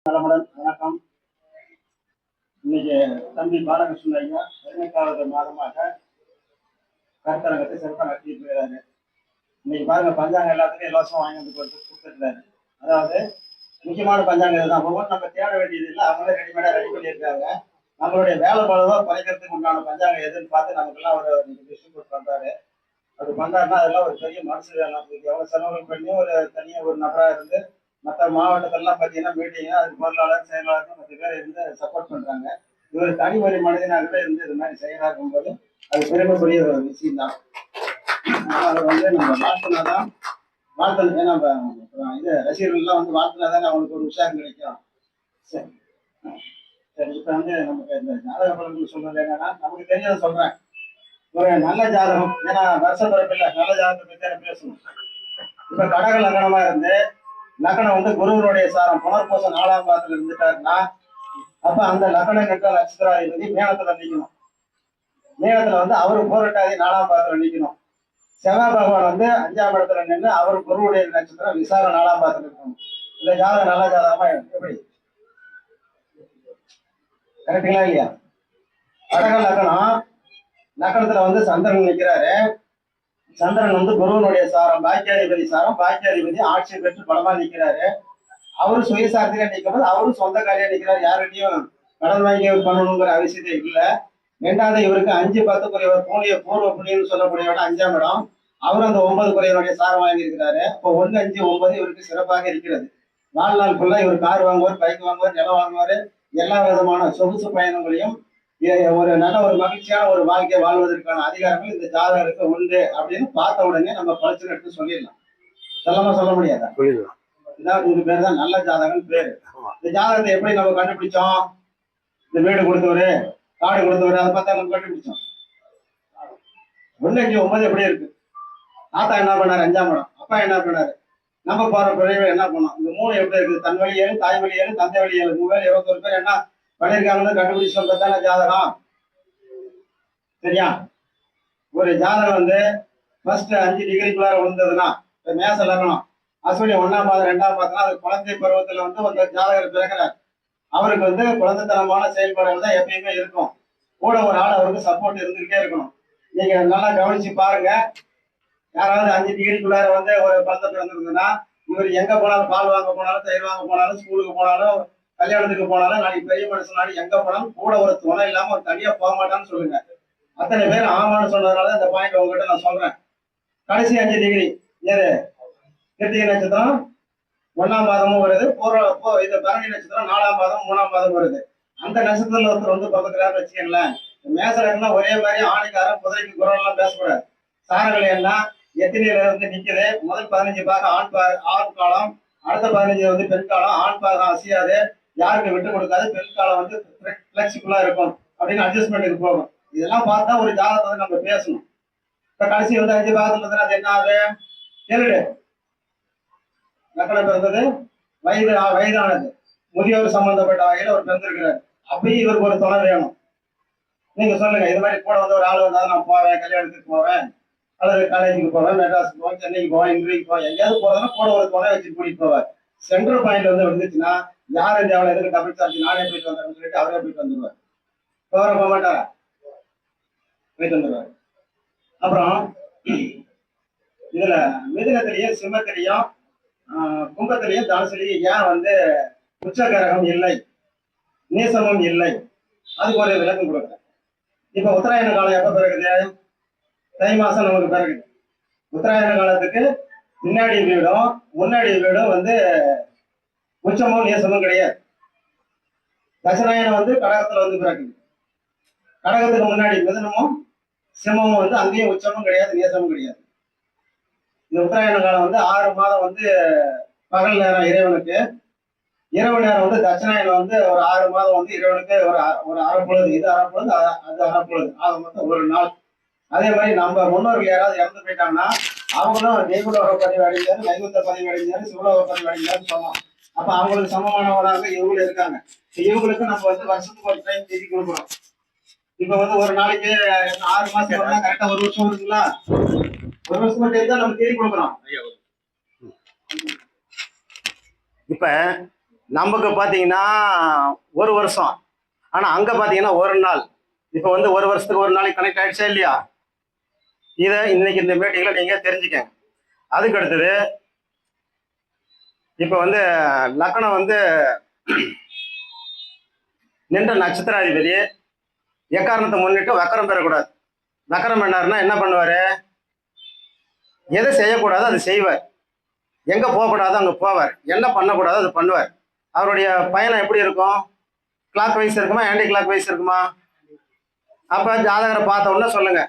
நலமுடன் வணக்கம். இன்னைக்கு தம்பி பாலகிருஷ்ணன் ஐயா 18வது மாதமாக கருத்தரங்கத்தை சிறப்பாக நடத்திட்டு இருக்கிறாரு. இன்னைக்கு பாருங்க, பஞ்சாங்கம் எல்லாத்துக்கும் இலவசம் வாங்கி வந்து கொடுத்துருக்காரு. அதாவது முக்கியமான பஞ்சாங்கம் இதுதான். ஒவ்வொரு நம்ம தேட வேண்டியது இல்லை, அவங்களே ரெடிமேடா ரெடி பண்ணியிருக்காங்க. நம்மளுடைய வேலை பழுவா குறைக்கிறதுக்கு உண்டான பஞ்சாங்கம் எதுன்னு பார்த்து நமக்கெல்லாம் ஒரு டிஸ்ட்ரிபியூட் பண்றாரு. அப்படி பண்றாருன்னா அதெல்லாம் ஒரு பெரிய மனசு வேணும். எவ்வளவு செலவுகள் பண்ணி ஒரு தனியா ஒரு நபரா இருந்து மற்ற மாவட்டத்திலாம் பார்த்தீங்கன்னா மீட்டிங் அதுக்கு பொருளாளர் செயலாளர் மற்ற பேர் இருந்து சப்போர்ட் பண்றாங்க. இவர் தனிமொழி மனிதனாகவே இருந்து இது மாதிரி செயலாகும் போது அது பெருமைக்குரிய ஒரு விஷயம் தான். அவர் வந்து நம்ம வாழ்த்துனாதான் வாழ்த்தல். ஏன்னா இது ரசிகர்கள்லாம் வந்து வாழ்த்துனாதான் அவங்களுக்கு ஒரு உற்சாகம் கிடைக்கும். சரி சரி, இப்ப வந்து நமக்கு இந்த ஜாதக பலன்கள் சொல்றது என்னன்னா, நமக்கு தெரிஞ்சதை சொல்றேன். ஒரு நல்ல ஜாதகம், ஏன்னா வருஷ பிறப்பில்லை, நல்ல ஜாதகத்தை பத்தி பேசணும். இப்ப கடக லக்னமா இருந்து லக்னம் வந்து குருவனுடைய சாரம் புனர்பூசம் 4ஆம் பாதத்துல இருந்துட்டாருன்னா, அப்ப அந்த லக்னம் கட்ட நட்சத்திராதிபதி மேளத்துல நிக்கணும். மேளத்துல வந்து அவரு போராட்டாதி 4ஆம் பாதத்துல நிக்கணும். செவ்வாய் பகவான் வந்து 5ஆம் இடத்துல நின்று அவர் குருவுடைய நட்சத்திரம் விசாரம் 4ஆம் பாதத்துல இருக்கணும். இந்த ஜாதகம் நல்ல ஜாதகமா எப்படி? கரெக்டுங்களா இல்லையா? கடக லக்னம், லக்னத்துல வந்து சந்திரன் நிற்கிறாரு. சந்திரன் வந்து குருவனுடைய சாரம் பாக்கியாதிபதி சாரம், பாக்கியாதிபதி ஆட்சி பெற்று பலமா நிற்கிறாரு. அவரு சுயசார்த்தியா நிற்கும் போது அவரும் சொந்த காரியா நிற்கிறாரு. யார்கிட்டையும் கடன் வாங்கி பண்ணணுங்கிற அவசியத்தை இல்லை. ரெண்டாவது, இவருக்கு 5-10 குறைவர் பூனிய பூர்வ புண்ணியம்னு சொல்லக்கூடியவட 5ஆம் இடம். அவரும் அந்த 9 குறைவனுடைய சாரம் வாங்கி இருக்கிறாரு. இப்போ 1, 5, 9 இவருக்கு சிறப்பாக இருக்கிறது. வாழ்நாள் ஃபுல்லா இவர் கார் வாங்குவார், பைக் வாங்குவார், நிலம் வாங்குவார். எல்லா விதமான சொகுசு பயணங்களையும் ஒரு நல்ல ஒரு மகிழ்ச்சியான ஒரு வாழ்க்கையை வாழ்வதற்கான அதிகாரங்கள் இந்த ஜாதகருக்கு உண்டு அப்படின்னு பார்த்த உடனே நம்ம பழச்சு எடுத்து சொல்லிடலாம். சொல்ல முடியாதா? இதான் இது பேர் தான் நல்ல ஜாதகம் பேரு. இந்த ஜாதகத்தை எப்படி நம்ம கண்டுபிடிச்சோம்? இந்த வீடு கொடுத்தவரு, காடு கொடுத்தவரு, அதை பார்த்தா நம்ம கண்டுபிடிச்சோம். 1, 5, 9 எப்படி இருக்கு? தாத்தா என்ன பண்ணாரு? 5ஆம் இடம். அப்பா என்ன பண்ணாரு? நம்ம போற பிறகு என்ன பண்ணோம்? இந்த 3 எப்படி இருக்குது? தன் வழி 7, தாய் வழி 7, தந்தை வழி 7, 21 பேர் என்ன பண்ணிருக்காங்கன்னு கண்டுபிடிச்சு சொல்றதான ஜாதகம். சரியா? ஒரு ஜாதகம் வந்து ஃபர்ஸ்ட் 5 டிகிரிக்குள்ளார விழுந்ததுன்னா, மேச லக்னம் அஸ்வினி 1ஆம் பாதம் 2ஆம் பாதம், அது குழந்தை பருவத்துல வந்து ஒரு ஜாதகர் பிறகுறார். அவருக்கு வந்து குழந்தைத்தனமான செயல்பாடுகள் தான் எப்பயுமே இருக்கும். கூட ஒரு ஆள் அவருக்கு சப்போர்ட் இருந்துகிட்டே இருக்கணும். நீங்க நல்லா கவனிச்சு பாருங்க. யாராவது 5 டிகிரிக்குள்ளார வந்து ஒரு குழந்தை பிறந்திருந்ததுன்னா, இவர் எங்க போனாலும், பால் வாங்க போனாலும், தயிர் வாங்க போனாலும், ஸ்கூலுக்கு போனாலும், கல்யாணத்துக்கு போனாலும், நாளைக்கு பெரிய மனுஷனாலும் எங்க போனாலும் கூட ஒரு துணை இல்லாம ஒரு தனியா போக மாட்டான்னு சொல்லுங்க. அத்தனை பேர் ஆமான்னு சொன்னதுனால இந்த பாயிண்ட் உங்ககிட்ட நான் சொல்றேன். கடைசி 5 டிகிரி ஏது? கிருத்திகை நட்சத்திரம் 1ஆம் பாதமும் வருது, இது பரணி நட்சத்திரம் 4ஆம் பாதம் 3ஆம் பாதம் வருது. அந்த நட்சத்திரத்துல ஒருத்தர் வந்து பக்கத்துக்காரன்னு வச்சுக்கீங்களேன். மேசலன்னா ஒரே மாதிரி ஆணைக்காரன் குதிரைக்கு குரல்லாம் பேசக்கூடாது. சாரங்கள் என்ன எத்தனையில இருந்து நிக்குது? முதல் 15 பாகம் ஆண் காலம், அடுத்த 15 வந்து பெண் காலம். ஆண் பாகம் அசையாது, யாருக்கு விட்டு கொடுக்காது, பெண் காலம் வந்து பிளெக்சிபிளா இருக்கும் அப்படின்னு அட்ஜஸ்ட்மெண்ட்டுக்கு போகும். இதெல்லாம் பார்த்தா ஒரு ஜாதகத்தை வந்து நம்ம பேசணும். இப்ப கடைசி வந்து 5 பாகத்துல அது என்ன ஆகுது? கேளுடு லக்னம் பிறந்தது, வயதானது, முதியோர் சம்பந்தப்பட்ட வகையில ஒரு பிறந்திருக்கிறார். அப்பயும் இவருக்கு ஒரு துணை வேணும். நீங்க சொல்லுங்க, இது மாதிரி கூட வந்து ஒரு ஆள் வந்தாலும் நான் போவேன், கல்யாணத்துக்கு போவேன், அல்லது காலேஜுக்கு போவேன், மெட்ராஸுக்கு போவேன், சென்னைக்கு போவேன், இன்டர்வியூக்கு போவேன், எங்கேயாவது போறதுன்னா கூட ஒரு துணை வச்சு கூட்டிட்டு போவார். சென்ட்ரல் பாயிண்ட் வந்து வந்துச்சுன்னா யார் இந்த அவளை எதுக்கு டபுள் சார்ஜ், நானே போயிட்டு வந்தேன்னு சொல்லிட்டு அவரே போயிட்டு வந்துடுவார். போக மாட்டாரா? போயிட்டு வந்துடுவார். அப்புறம் இதுல மிதுனத்திலையும் சிம்மத்திலையும் கும்பத்திலையும் தனுசுலையும் ஏன் வந்து உச்சகரகம் இல்லை, நீசமும் இல்லை, அதுக்கு ஒரு விளக்கம் கொடுக்குறேன். இப்ப உத்தராயண காலம் எப்ப பிறகுது? தை மாசம் நமக்கு பிறகுது. உத்தராயண காலத்துக்கு முன்னாடி வீடும் முன்னாடி வீடும் வந்து உச்சமும் நீசமும் கிடையாது. தட்சிணாயனம் வந்து கடகத்துல வந்து பிறகுது. கடகத்துக்கு முன்னாடி மிதுனமும் சிம்மமும் வந்து அங்கேயும் உச்சமும் கிடையாது, நீசமும் கிடையாது. இந்த உத்தராயண காலம் வந்து 6 மாதம் வந்து பகல் நேரம் இறைவனுக்கு, இரவு நேரம் வந்து தட்சிணாயனம் வந்து ஒரு 6 மாதம் வந்து இறைவனுக்கு ஒரு அரைப்பொழுது, இது அரைப்பொழுது, அது அரைப்பொழுது, ஆக மொத்தம் ஒரு நாள். அதே மாதிரி நம்ம முன்னோர்கள் யாராவது இறந்து போயிட்டாங்கன்னா அவங்களும் தெய்வலோக பதிவு அடைஞ்சாரு, வைகுந்த பதிவு அடைஞ்சாரு, சிவலோக பதிவு அடைஞ்சாருன்னு சொல்லலாம். அப்ப அவங்களுக்கு சமமானவராக இவங்களும் இருக்காங்க. இவங்களுக்கு நம்ம வந்து வருஷத்துக்கு ஒரு டைம் தேதி கொடுக்குறோம். இப்ப வந்து ஒரு நாளைக்கு 6 மாசம் வரலாம், கரெக்டா ஒரு வருஷம் வருதுங்களா? ஒரு வருஷம் தேதி தான் நம்ம தேதி கொடுக்குறோம். இப்ப நமக்கு பார்த்தீங்கன்னா ஒரு வருஷம், ஆனா அங்க பார்த்தீங்கன்னா ஒரு நாள். இப்போ வந்து ஒரு வருஷத்துக்கு ஒரு நாளைக்கு கனெக்ட் ஆயிடுச்சா இல்லையா? இதை இன்னைக்கு இந்த மீட்டிங்ல நீங்க தெரிஞ்சுக்கங்க. அதுக்கு அடுத்தது இப்போ வந்து லக்னம் வந்து நின்ற நட்சத்திராதிபதி எக்காரணத்தை முன்னிட்டு வக்கரம் பெறக்கூடாது. வக்கரம் பண்ணாருன்னா என்ன பண்ணுவாரு? எதை செய்யக்கூடாதோ அதை செய்வார், எங்க போகக்கூடாதோ அங்க போவார், என்ன பண்ணக்கூடாதோ அது பண்ணுவார். அவருடைய பயணம் எப்படி இருக்கும்? கிளாக் வைஸ் இருக்குமா, ஆன்டி கிளாக் வைஸ் இருக்குமா? அப்ப ஜாதகரை பார்த்த உடனே சொல்லுங்க,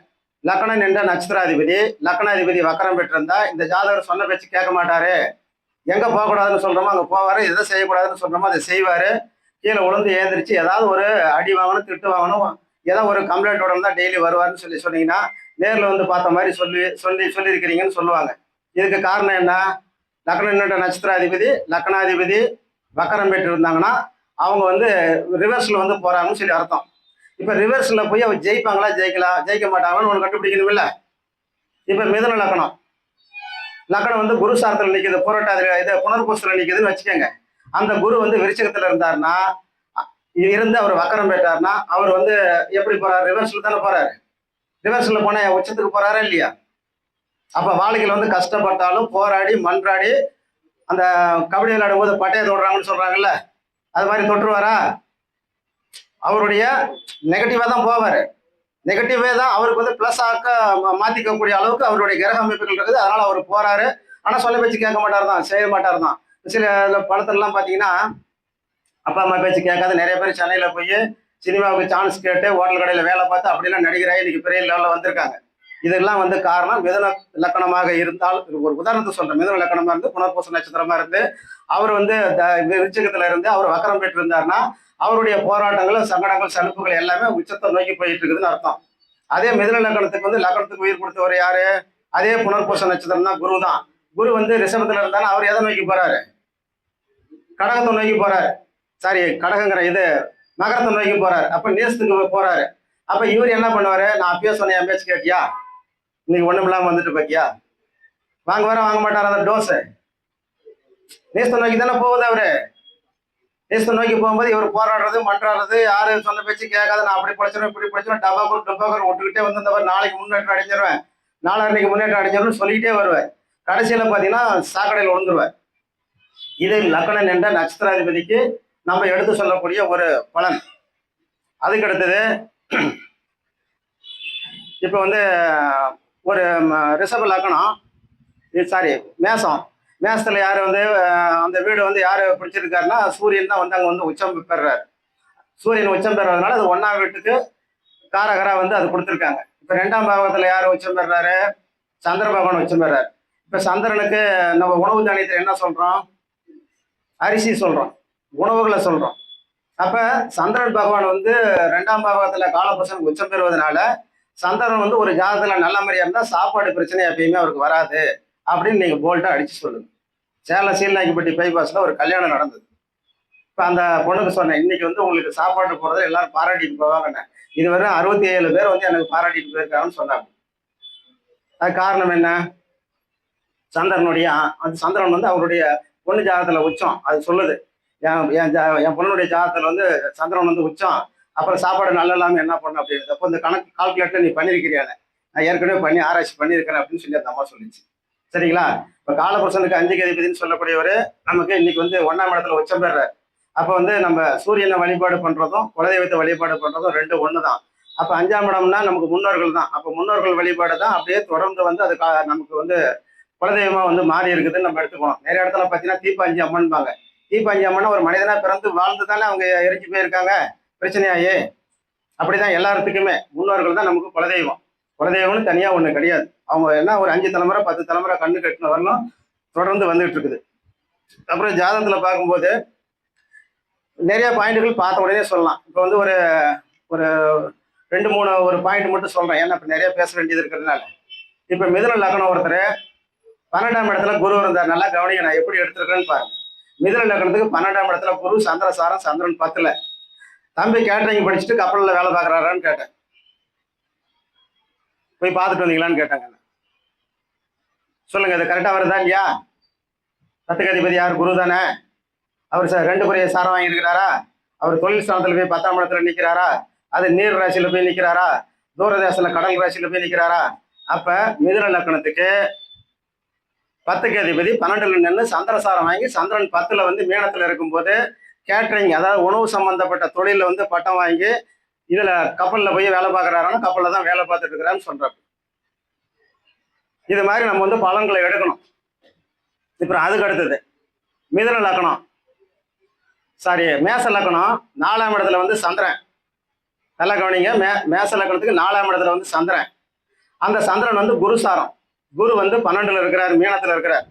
லக்னம் நின்ற நட்சத்திராதிபதி லக்னாதிபதி வக்கரம் பெற்றிருந்தா இந்த ஜாதகர் சொன்ன பேச்சு கேட்க மாட்டாரு. எங்க போகக்கூடாதுன்னு சொல்றோமோ அங்க போவாரு, எதை செய்யக்கூடாதுன்னு சொல்றோமோ அதை செய்வாரு. கீழே உளுந்து ஏந்திரிச்சு ஏதாவது ஒரு அடி வாங்கணும், திட்டு வாங்கணும், ஏதாவது ஒரு கம்ப்ளைண்டோட தான் டெய்லி வருவாருன்னு சொல்லி சொன்னீங்கன்னா நேரில் வந்து பார்த்த மாதிரி சொல்லியிருக்கிறீங்கன்னு சொல்லுவாங்க. இதுக்கு காரணம் என்ன? லக்னம் நின்ற நட்சத்திராதிபதி லக்னாதிபதி வக்கரம் பெற்று இருந்தாங்கன்னா அவங்க வந்து ரிவர்ஸ்ல வந்து போறாங்கன்னு சொல்லி அர்த்தம். இப்ப ரிவர்ஸ்ல போய் அவர் ஜெயிப்பாங்களா ஜெயிக்க மாட்டாங்கன்னு ஒன்று கண்டுபிடிக்கணும் இல்ல? இப்ப மிதுன லக்னம் லக்னம் வந்து குரு சாரத்தில் நிற்குது, போராட்டாதிரி இது புனர்பூசத்தில் நிற்குதுன்னு வச்சுக்கோங்க. அந்த குரு வந்து விருச்சகத்துல இருந்தாருன்னா இருந்து அவர் வக்கரம் பெற்றாருன்னா அவர் வந்து எப்படி போறாரு? ரிவர்ஸ்ல தானே போறாரு. ரிவர்ஸ்ல போனா உச்சத்துக்கு போறாரா இல்லையா? அப்ப வாழ்க்கையில் வந்து கஷ்டப்பட்டாலும் போராடி மன்றாடி அந்த கபடி விளையாடும் போது பட்டையை தொடுறாங்கன்னு சொல்றாங்கல்ல, அது மாதிரி தொட்டுருவாரா? அவருடைய நெகட்டிவா தான் போவாரு. நெகட்டிவே தான் அவருக்கு வந்து பிளஸ் ஆக்க மாத்திக்கக்கூடிய அளவுக்கு அவருடைய கிரக அமைப்புகள் இருக்குது. அதனால அவர் போறாரு. ஆனா சொல்ல பேச்சு கேட்க மாட்டார் தான், செய்ய மாட்டார் தான். சில படத்துல எல்லாம் பாத்தீங்கன்னா அப்பா அம்மா பேச்சு கேட்காத நிறைய பேர் சென்னையில போய் சினிமாவுக்கு சான்ஸ் கேட்டு ஹோட்டல் கடையில வேலை பார்த்து அப்படிலாம் நடிகராகி இன்னைக்கு பெரிய லெவலில் வந்திருக்காங்க. இதெல்லாம் வந்து காரணம் மிதுன லக்கணமாக இருந்தால், ஒரு உதாரணத்தை சொல்றேன், மிதுன லக்கணமா இருந்து புனர்பூச நட்சத்திரமா இருந்து அவர் வந்து விருச்சகத்துல இருந்து அவர் வக்கரம் பெற்று இருந்தாருன்னா அவருடைய போராட்டங்கள் சங்கடங்கள் சலுப்புகள் எல்லாமே உச்சத்தை நோக்கி போயிட்டு இருக்குதுன்னு அர்த்தம். அதே மிதுன லக்கணத்துக்கு வந்து லக்கணத்துக்கு உயிர் கொடுத்தவர் யாரு? அதே புனர்பூச நட்சத்திரம் தான், குரு தான். குரு வந்து ரிஷபத்துல இருந்தாலும் அவர் எதை நோக்கி போறாரு? கடகத்தை நோக்கி போறாரு. சாரி, கடகங்கிற இது மகரத்தை நோக்கி போறாரு. அப்ப நேசத்துக்கு போறாரு. அப்ப இவர் என்ன பண்ணுவாரு? நான் அப்பயே சொன்னேன், என் பேச்சு கேட்டியா? இன்னைக்கு ஒண்ணும் இல்லாம வந்துட்டு பாத்தியா? வாங்க வர வாங்க மாட்டார் அந்த டோஸ். நேசத்தை நோக்கி தானே போகுது அவரு. நேசத்தை நோக்கி போகும்போது இவர் போராடுறது மன்றாடுறது, யாரு சொன்ன பேச்சு கேட்காத, நான் அப்படி படிச்சிருவேன் இப்படி படிச்சிருவேன் டபாக்கர் விட்டுக்கிட்டே வந்து இந்த மாதிரி நாளைக்கு முன்னேற்றம் அடைஞ்சிருவேன், நாளைக்கு முன்னேற்றம் அடைஞ்சிருவேன் சொல்லிக்கிட்டே வருவேன். கடைசியில பாத்தீங்கன்னா சாக்கடையில் விழுந்துருவேன். இது லக்னம் என்ற நட்சத்திராதிபதிக்கு நம்ம எடுத்து சொல்லக்கூடிய ஒரு பலன். அதுக்கு அடுத்தது இப்ப வந்து ஒரு ரிஷப லக்னம், சாரி மேசம். மேசத்துல யாரு வந்து அந்த வீடு வந்து யாரு பிடிச்சிருக்காருன்னா சூரியன் தான் வந்து அங்க வந்து உச்சம் பெறாரு. சூரியன் உச்சம் பெறதுனால அது 1ஆம் வீட்டுக்கு காரகரா வந்து அது கொடுத்துருக்காங்க. இப்ப 2ஆம் பாவத்துல யாரு உச்சம் பெறாரு? சந்திர பகவான் உச்சம் பெறாரு. இப்ப சந்திரனுக்கு நம்ம உணவு தானியத்துல என்ன சொல்றோம்? அரிசி சொல்றோம், உணவுகளை சொல்றோம். அப்ப சந்திரன் பகவான் வந்து 2ஆம் பாவத்துல காலபுருஷன் உச்சம் பெறுவதனால சந்திரன் வந்து ஒரு ஜாதகத்துல நல்ல மாதிரியா இருந்தா சாப்பாடு பிரச்சனை எப்பயுமே அவருக்கு வராது அப்படின்னு நீங்க போல்ட்டா அடிச்சு சொல்லுங்க. சேலம் சீல்நாய்க்குப்பட்டி பைபாஸ்ல ஒரு கல்யாணம் நடந்தது. இப்ப அந்த பொண்ணுக்கு சொன்னேன், இன்னைக்கு வந்து உங்களுக்கு சாப்பாடு போடுறத எல்லாரும் பாராட்டிட்டு போவாங்கன்னு. இதுவரை 67 பேர் வந்து எனக்கு பாராட்டிட்டு போயிருக்காங்கன்னு சொன்னாங்க. அது காரணம் என்ன? சந்திரனுடைய அந்த சந்திரன் வந்து அவருடைய பொண்ணு ஜாதகத்துல உச்சம், அது சொல்லுது. என் பொண்ணுடைய ஜாதகத்துல வந்து சந்திரன் வந்து உச்சம், அப்புறம் சாப்பாடு நல்லா இல்லாம என்ன பண்ண அப்படின்னு. அப்போ இந்த கணக்கு கால்குலேட்டர் நீ பண்ணிருக்கிறியானே, நான் ஏற்கனவே பண்ணி ஆராய்ச்சி பண்ணியிருக்கிறேன் அப்படின்னு சொல்லி அந்த அம்மா சொல்லிச்சு. சரிங்களா? இப்ப காலபுருஷனுக்கு 5 அதிபதினு சொல்லக்கூடியவர் நமக்கு இன்னைக்கு வந்து 1ஆம் இடத்துல உச்சம் பெறாரு. அப்ப வந்து நம்ம சூரியனை வழிபாடு பண்றதும் குலதெய்வத்தை வழிபாடு பண்றதும் ரெண்டு ஒண்ணுதான். அப்ப 5ஆம் இடம்னா நமக்கு முன்னோர்கள் தான். அப்ப முன்னோர்கள் வழிபாடு தான் அப்படியே தொடர்ந்து வந்து அது நமக்கு வந்து குலதெய்வமா வந்து மாறி இருக்குதுன்னு நம்ம எடுத்துக்கணும். நிறைய இடத்துல பாத்தீங்கன்னா தீப்பாஞ்சி அம்மன்பாங்க. தீப்பாஞ்சி அம்மன் ஒரு மனிதனா பிறந்து வாழ்ந்து தானே அவங்க எரிஞ்சு போயிருக்காங்க பிரச்சனையாயே. அப்படிதான் எல்லாத்துக்குமே முன்னோர்கள் தான் நமக்கு குலதெய்வம். குலதெய்வம்னு தனியா ஒண்ணு கிடையாது. அவங்க என்ன ஒரு 5 தலைமுறை 10 தலைமுறை கண்ணு கட்டின வரலும் தொடர்ந்து வந்துட்டு இருக்குது. அப்புறம் ஜாதகத்துல பார்க்கும்போது நிறைய பாயிண்ட்கள் பார்த்த உடனே சொல்லலாம். இப்போ வந்து ஒரு ஒரு 2 3 ஒரு பாயிண்ட் மட்டும் சொல்றேன், ஏன்னா இப்ப நிறைய பேச வேண்டியது இருக்கிறதுனால. இப்ப மிதுன லக்னம் ஒருத்தர் 12ஆம் இடத்துல குரு இருந்தார். நல்லா கவனிங்க, நான் எப்படி எடுத்திருக்கேன்னு பாருங்க. மிதுன லக்னத்துக்கு 12ஆம் இடத்துல குரு சந்திரசாரம், சந்திரன் 10ல. தம்பி கேட்டரிங் படிச்சுட்டு கப்பல்ல வேலை பார்க்கறாரான்னு கேட்டேன். போய் பார்த்துட்டு வந்தீங்களான்னு கேட்டாங்க. சொல்லுங்க, இது கரெக்டா வருதா இல்லையா? 10க்கு அதிபதி யார்? குரு தானே. அவர் 2 சாரம் வாங்கியிருக்கிறாரா? அவர் தொழில் ஸ்தானத்துல போய் 10ஆம் இடத்துல நிற்கிறாரா? அது நீர் ராசியில போய் நிற்கிறாரா? தூரதேசத்துல கடல் ராசியில போய் நிற்கிறாரா? அப்ப மிதுன லக்கணத்துக்கு 10க்கு அதிபதி 12ல நின்று சந்திரசாரம் வாங்கி சந்திரன் 10ல வந்து மீனத்துல இருக்கும்போது கேட்டரிங், அதாவது உணவு சம்பந்தப்பட்ட தொழில வந்து பட்டம் வாங்கி இதுல கப்பல்ல போய் வேலை பார்க்கறாருன்னா கப்பல்ல தான் வேலை பார்த்துட்டு இருக்கிறான்னு சொல்றாரு. இது மாதிரி நம்ம வந்து பலன்களை எடுக்கணும். இப்ப அதுக்கு அடுத்தது மிதுன லக்கணம், மேச லக்கணம் 4ஆம் இடத்துல வந்து சந்திரன். நல்லா கவனிங்க, மேச லக்கணத்துக்கு 4ஆம் இடத்துல வந்து சந்திரன். அந்த சந்திரன் வந்து குரு சாரம். குரு வந்து 12ல இருக்கிறார், மீனத்துல இருக்கிறார்.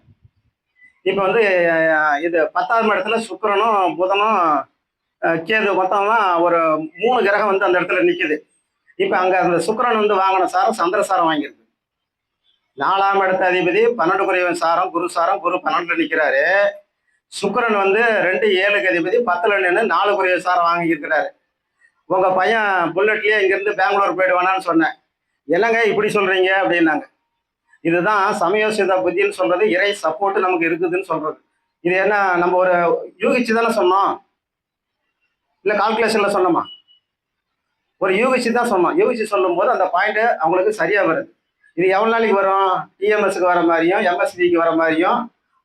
இப்ப வந்து இது 10ஆம் இடத்துல சுக்கிரனும் புதனும் கேது, மொத்தமா ஒரு 3 கிரகம் வந்து அந்த இடத்துல நிக்குது. இப்ப அங்க அந்த சுக்கிரன் வந்து வாங்கின சாரம் சந்திர சாரம் வாங்கியிருக்கு. 4ஆம் இடத்த அதிபதி 12 சாரம், குரு சாரம், குரு 12ல நிக்கிறாரு. சுக்கிரன் வந்து 2 7க்கு அதிபதி 10ல நின்று 4 சாரம் வாங்கியிருக்கிறாரு. உங்க பையன் புல்லட்லயே இங்கிருந்து பெங்களூர் போயிடுவானான்னு சொன்னேன். என்னங்க இப்படி சொல்றீங்க அப்படின்னாங்க. இதுதான் சமயோசித புத்தின்னு சொல்றது, இறை சப்போர்ட் நமக்கு இருக்குதுன்னு சொல்றது. இது என்ன நம்ம ஒரு யூகிச்சு தானே சொன்னோம், இல்ல கால்குலேஷன்ல சொன்னோமா? ஒரு யூகிச்சு தான் சொன்னோம். யூகிச்சு சொல்லும் போது அந்த பாயிண்ட் அவங்களுக்கு சரியா வருது. இது எவ்வளவு நாளைக்கு வரும்? டிஎம்எஸ்க்கு வர மாதிரியும் எம்எஸ்டிக்கு வர மாதிரியும்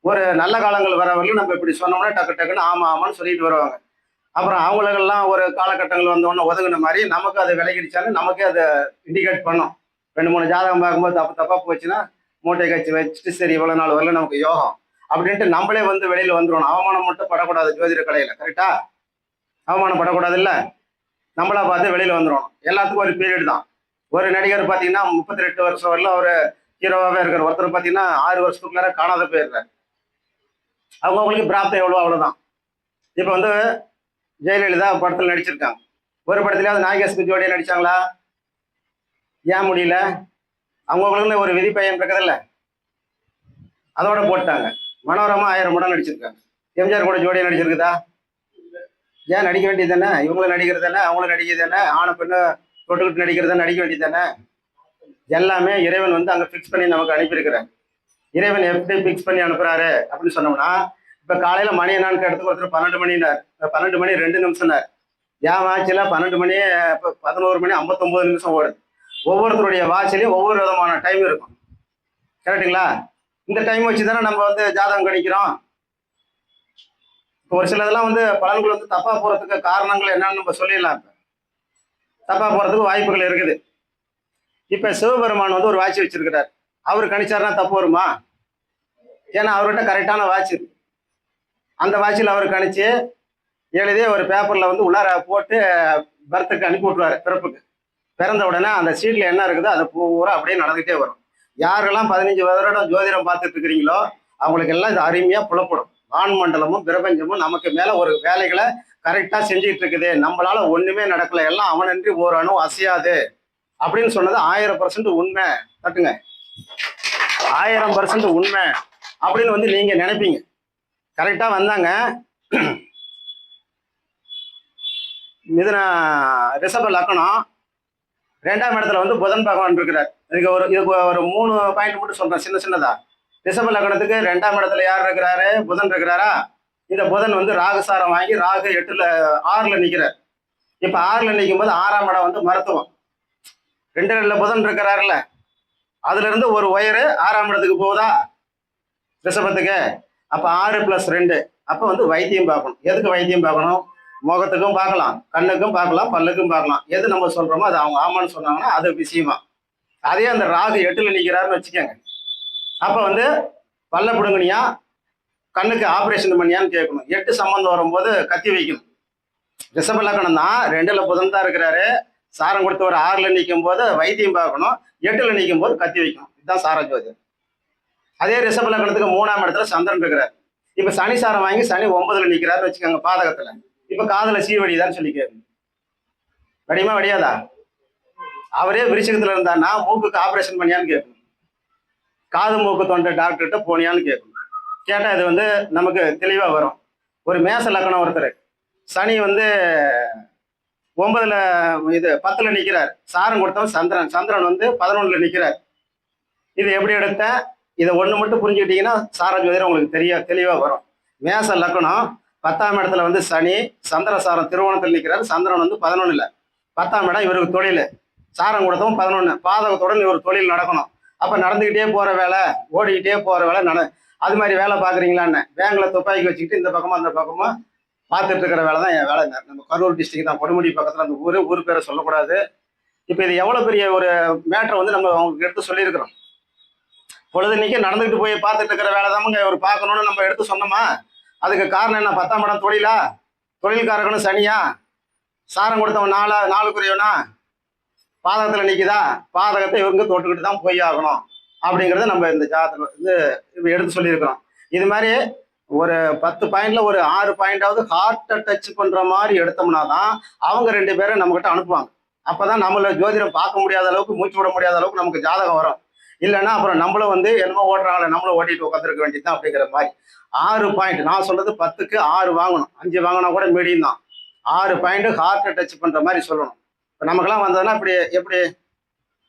ஒரு நல்ல காலங்கள் வர வரலும் நம்ம இப்படி சொன்னோம்னா டக்கு டக்குன்னு ஆமா ஆமான்னு சொல்லிட்டு வருவாங்க. அப்புறம் அவங்களுக்கெல்லாம் ஒரு காலகட்டங்கள் வந்தோடனே ஒதுங்கின மாதிரி நமக்கு அது விலகிடுச்சாலும் நமக்கே அதை இண்டிகேட் பண்ணும். 2 3 ஜாதகம் பார்க்கும்போது தப்பா போச்சுன்னா மூட்டை கட்சி வச்சுட்டு சரி இவ்வளவு நாள் வரல நமக்கு யோகம் அப்படின்ட்டு நம்மளே வந்து வெளியில வந்துடணும். அவமானம் மட்டும் படக்கூடாது ஜோதிட கடையில, கரெக்டா? அவமானம் படக்கூடாது இல்ல, நம்மளா பார்த்து வெளியில வந்துடணும். எல்லாத்துக்கும் ஒரு பீரியட் தான். ஒரு நடிகர் பார்த்தீங்கன்னா 38 வருஷம் வரல அவர் ஹீரோவாகவே இருக்கிற, ஒருத்தர் பார்த்தீங்கன்னா 6 வருஷத்துக்குள்ளார காணாத போயிடுறாரு. அவங்களுக்கு பிராப்தம் எவ்வளோ அவ்வளோதான். இப்போ வந்து ஜெயலலிதா படத்தில் நடிச்சிருக்காங்க. ஒரு படத்துலயாவது நாயகேசுக்கு ஜோடியா நடிச்சாங்களா? ஏன் முடியல? அவங்களுக்குன்னு ஒரு விதி பையன் இருக்குதில்ல, அதோட போட்டாங்க. மனோரமா 1000 படம் நடிச்சிருக்காங்க. எம்ஜிஆர் கூட ஜோடியா நடிச்சிருக்குதா? ஏன் நடிக்க வேண்டியது தானே? இவங்களும் நடிக்கிறது தானே, அவங்களும் நடிக்கிறது தானே, ஆணை பெண்ணு தொட்டுக்கிட்டு நடிக்கிறது தானே, நடிக்க வேண்டியது தானே. எல்லாமே இறைவன் வந்து அங்கே ஃபிக்ஸ் பண்ணி நமக்கு அனுப்பியிருக்கிறார். இறைவன் எப்படி ஃபிக்ஸ் பண்ணி அனுப்புறாரு அப்படின்னு சொன்னோம்னா, இப்ப காலையில மணி என்னன்னு கேட்டதுக்கு ஒருத்தர் 12 மணினார், 12 மணி 2 நிமிஷம்னார். என் வாட்சில 12 மணி 11 மணி 59 நிமிஷம் ஓடுது. ஒவ்வொருத்தருடைய வாட்சிலையும் ஒவ்வொரு விதமான டைம் இருக்கும், கரெக்டுங்களா? இந்த டைம் வச்சு தானே நம்ம வந்து ஜாதகம் கணிக்கிறோம். இப்போ ஒரு சிலதெல்லாம் வந்து பலன்கள் வந்து தப்பா போறதுக்கு காரணங்கள் என்னன்னு நம்ம சொல்லிடலாம். தப்பா போறதுக்கு வாய்ப்புகள் இருக்குது. இப்ப சிவபெருமான் வந்து ஒரு வாட்சி வச்சிருக்கிறார். அவர் கணிச்சாருன்னா தப்பு வருமா? ஏன்னா அவர்கிட்ட கரெக்டான வாட்சி இருக்கு. அந்த வாட்சியில் அவர் கணிச்சு எழுதி ஒரு பேப்பர்ல வந்து உள்ளார போட்டு பர்த்துக்கு அனுப்பி விட்டுருவாரு. பிறப்புக்கு பிறந்த உடனே அந்த சீட்ல என்ன இருக்குதோ அதை பூரா அப்படியே நடந்துகிட்டே வரும். யாரெல்லாம் 15 வருடம் ஜோதிடம் பார்த்துட்டு இருக்கிறீங்களோ அவங்களுக்கு எல்லாம் இது அருமையா புலப்படும். வான் மண்டலமும் பிரபஞ்சமும் நமக்கு மேல ஒரு வேலைகளை கரெக்டா செஞ்சுட்டு இருக்குது. நம்மளால ஒண்ணுமே நடக்கல, எல்லாம் அவனன்றி ஒரு அணு அசையாது அப்படின்னு சொன்னது 1000% உண்மை. தட்டுங்க, 1000% உண்மை அப்படின்னு வந்து நீங்க நினைப்பீங்க. கரெக்டா வந்தாங்க. மிதுன ரிஷப லக்கணம் 2ஆம் இடத்துல வந்து புதன் பகவான் இருக்கிறார். இதுக்கு ஒரு 3 பாயிண்ட் மட்டும் சொல்றேன் சின்ன சின்னதா. ரிஷப லக்கணத்துக்கு 2ஆம் இடத்துல யார் இருக்கிறாரு? புதன் இருக்கிறாரா? இந்த புதன் வந்து ராகுசாரம் வாங்கி ராகு 6ல நிற்கிறார். இப்ப 6ல நிற்கும் போது 6ஆம் இடம் வந்து மருத்துவம். 2 புதன் இருக்கிறாருல்ல, அதுல இருந்து ஒரு ஒயரு 6ஆம் இடத்துக்கு போகுதா ரிஷபத்துக்கு. அப்ப 6 + 2 அப்ப வந்து வைத்தியம் பார்க்கணும். எதுக்கு வைத்தியம் பார்க்கணும்? முகத்துக்கும் பார்க்கலாம், கண்ணுக்கும் பார்க்கலாம், பல்லுக்கும் பார்க்கலாம். எது நம்ம சொல்றோமோ அது அவங்க ஆமான்னு சொன்னாங்கன்னா அது விஷயமா. அதே அந்த ராகு 8ல நிற்கிறாருன்னு வச்சுக்கோங்க. அப்ப வந்து பல்ல பிடுங்கனியா கண்ணுக்கு ஆபரேஷன் பண்ணியான்னு கேட்கணும். 8 சம்பந்தம் வரும்போது கத்தி வைக்கணும். ரிஷப லக்கணம் தான், 2ல புதன் தான் இருக்கிறாரு. சாரம் கொடுத்து ஒரு 6ல நிற்கும் போது வைத்தியம் பார்க்கணும், 8ல நிற்கும் போது கத்தி வைக்கணும். இதுதான் சார ஜோதிடம். அதே ரிஷப லக்கணத்துக்கு 3ஆம் இடத்துல சந்திரன் இருக்கிறார். இப்ப சனி சாரம் வாங்கி சனி 9ல நிற்கிறாருன்னு வச்சுக்கோங்க பாதகத்துல. இப்ப காதல சீவடிதான்னு சொல்லி கேட்கணும். வடியுமா வடியாதா? அவரே விருச்சிகத்துல இருந்தான்னா மூக்குக்கு ஆபரேஷன் பண்ணியான்னு கேட்கணும். காது மூக்கு தொண்டை டாக்டர்கிட்ட போனியான்னு கேட்கணும். கேட்டா இது வந்து நமக்கு தெளிவா வரும். ஒரு மேச லக்கணம் ஒருத்தர் சனி வந்து 9ல 10ல நிற்கிறார். சாரம் கொடுத்தவன் சந்திரன். சந்திரன் வந்து 11ல நிற்கிறார். இது எப்படி எடுத்த? இதை ஒண்ணு மட்டும் புரிஞ்சுக்கிட்டீங்கன்னா சார ஜோதிடம் உங்களுக்கு தெளிவா வரும். மேச லக்கணம் 10ஆம் இடத்துல வந்து சனி, சந்திர சாரம் திருவோணத்தில் நிற்கிறாரு. சந்திரன் வந்து 11ல். 10ஆம் இடம் இவருக்கு தொழில். சாரம் கொடுத்தவன் 11. பாதகத்துடன் இவர் தொழில் நடக்கணும். அப்ப நடந்துகிட்டே போற வேலை, ஓடிக்கிட்டே போற வேலை அது மாதிரி வேலை பாக்குறீங்களான்னு பேங்க்ல துப்பாக்கி வச்சுக்கிட்டு இந்த பக்கமா அந்த பக்கமா பார்த்துட்டு இருக்கிற வேலை தான் என் வேலை. நம்ம கரூர் டிஸ்ட்ரிக்ட் தான், கொடுமுடி பக்கத்துல அந்த ஊர் பேரை சொல்லக்கூடாது. இப்ப இது எவ்வளவு பெரிய ஒரு மேட்டரை வந்து நம்ம அவங்களுக்கு எடுத்து சொல்லியிருக்கிறோம். பொழுதுனைக்கு நடந்துகிட்டு போய் பார்த்துட்டு இருக்கிற வேலை தான் இவர் பார்க்கணும்னு நம்ம எடுத்து சொன்னோமா? அதுக்கு காரணம் என்ன? 10ஆம் இடம் தொழிலா? தொழில்காரகனும் சனியா? சாரம் கொடுத்தவன் நாளுக்குரியவனா? பாதகத்துல நிக்குதா? பாதகத்தை இவங்க தொட்டுக்கிட்டு தான் போய் ஆகணும் அப்படிங்கிறத நம்ம இந்த ஜாதகம் இது எடுத்து சொல்லியிருக்கிறோம். இது மாதிரி ஒரு 10 பாயிண்ட்ல ஒரு 6 பாயிண்டாவது ஹார்ட்டை டச் பண்ற மாதிரி எடுத்தோம்னா தான் அவங்க 2 பேரும் நம்ம கிட்ட அனுப்புவாங்க. அப்பதான் நம்மள ஜோதிடம் பார்க்க முடியாத அளவுக்கு, மூச்சு விட முடியாத அளவுக்கு நமக்கு ஜாதகம் வரும். இல்லைன்னா அப்புறம் நம்மளும் வந்து என்னமோ ஓடுறாங்களே, நம்மளும் ஓட்டிட்டு உட்காந்துருக்க வேண்டியதுதான் அப்படிங்கிற மாதிரி. 6 பாயிண்ட் நான் சொல்றது 10க்கு 6 வாங்கணும். 5 வாங்கினா கூட மீடியம் தான். 6 பாயிண்ட் ஹார்ட்டை டச் பண்ற மாதிரி சொல்லணும். இப்போ நமக்கெல்லாம் வந்ததுன்னா இப்படி எப்படி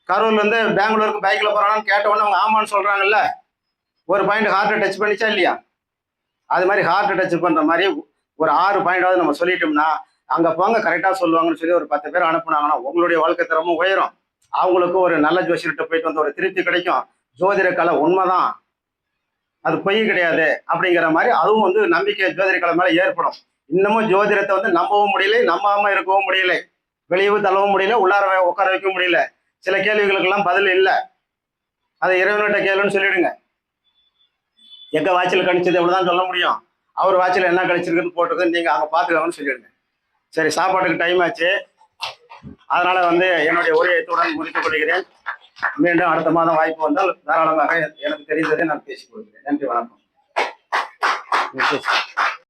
கரூர்ல இருந்து பெங்களூருக்கு பைக்ல போறாங்கன்னு கேட்ட உடனே அவங்க ஆமான்னு சொல்றாங்கல்ல, ஒரு பாயிண்ட் ஹார்ட்டை டச் பண்ணிச்சா இல்லையா? அது மாதிரி ஹார்ட்டை டச் பண்ற மாதிரி ஒரு 6 பாயிண்டாவது நம்ம சொல்லிட்டோம்னா அங்க போங்க கரெக்டா சொல்லுவாங்கன்னு சொல்லி ஒரு 10 பேர் அனுப்புனாங்கன்னா உங்களுடைய வாழ்க்கை திறமும் உயரும். அவங்களுக்கு ஒரு நல்ல ஜோசியர்கிட்ட போயிட்டு வந்து ஒரு திருப்தி கிடைக்கும். ஜோதிட கலை உண்மைதான், அது பொய் கிடையாது அப்படிங்கிற மாதிரி அதுவும் வந்து நம்பிக்கை ஜோதிட கலை மேல ஏற்படும். இன்னமும் ஜோதிடத்தை வந்து நம்பவும் முடியல, நம்பாம இருக்கவும் முடியல, வெளியவு தள்ளவும் முடியல, உள்ளார உட்கார வைக்க முடியல. சில கேள்விகளுக்கெல்லாம் பதில் இல்லை. அதை இறைவன்கிட்ட கேளுன்னு சொல்லிடுங்க. எங்க வாட்சியில் கணிச்சது எவ்வளவுதான் சொல்ல முடியும். அவர் வாட்சியில் என்ன கழிச்சிருக்குன்னு போட்டுருக்கு, நீங்க அங்க பாத்துக்கலாம்னு சொல்லிடுங்க. சரி, சாப்பாட்டுக்கு டைம் ஆச்சு. அதனால வந்து என்னுடைய உரையத்துடன் முடித்துக் கொள்கிறேன். மீண்டும் அடுத்த மாதம் வாய்ப்பு வந்தால் தாராளமாக எனக்கு தெரிந்ததை நான் பேசிக் கொள்கிறேன். நன்றி, வணக்கம்.